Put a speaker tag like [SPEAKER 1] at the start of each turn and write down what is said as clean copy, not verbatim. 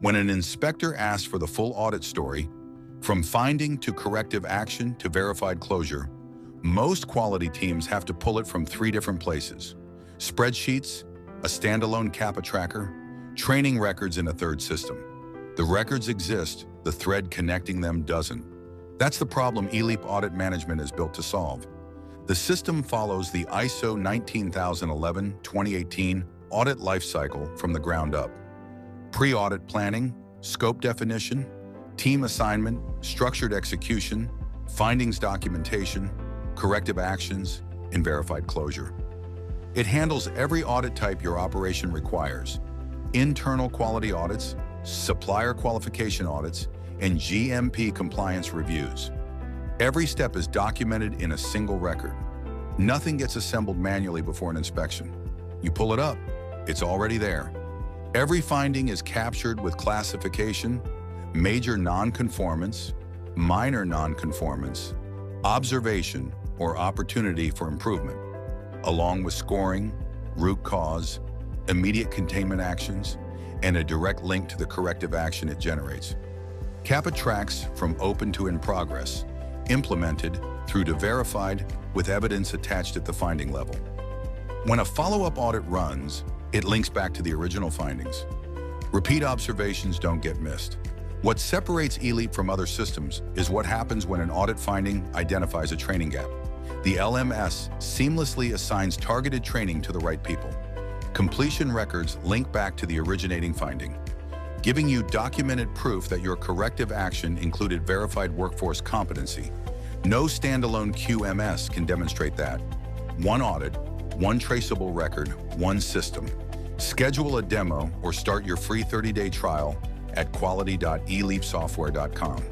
[SPEAKER 1] When an inspector asks for the full audit story, from finding to corrective action to verified closure, most quality teams have to pull it from 3 different places: spreadsheets, a standalone CAPA tracker, training records in a third system. The records exist, the thread connecting them doesn't. That's the problem eLeaP Audit Management is built to solve. The system follows the ISO 19011-2018 audit lifecycle from the ground up. Pre-audit planning, scope definition, team assignment, structured execution, findings documentation, corrective actions, and verified closure. It handles every audit type your operation requires: internal quality audits, supplier qualification audits, and GMP compliance reviews. Every step is documented in a single record. Nothing gets assembled manually before an inspection. You pull it up, it's already there. Every finding is captured with classification, major non-conformance, minor non-conformance, observation, or opportunity for improvement, along with scoring, root cause, immediate containment actions, and a direct link to the corrective action it generates. CAPA tracks from open to in progress, implemented through to verified with evidence attached at the finding level. When a follow-up audit runs, it links back to the original findings. Repeat observations don't get missed. What separates eLeaP from other systems is what happens when an audit finding identifies a training gap. The LMS seamlessly assigns targeted training to the right people. Completion records link back to the originating finding, giving you documented proof that your corrective action included verified workforce competency. No standalone QMS can demonstrate that. One audit, one traceable record, one system. Schedule a demo or start your free 30-day trial at quality.eleapsoftware.com.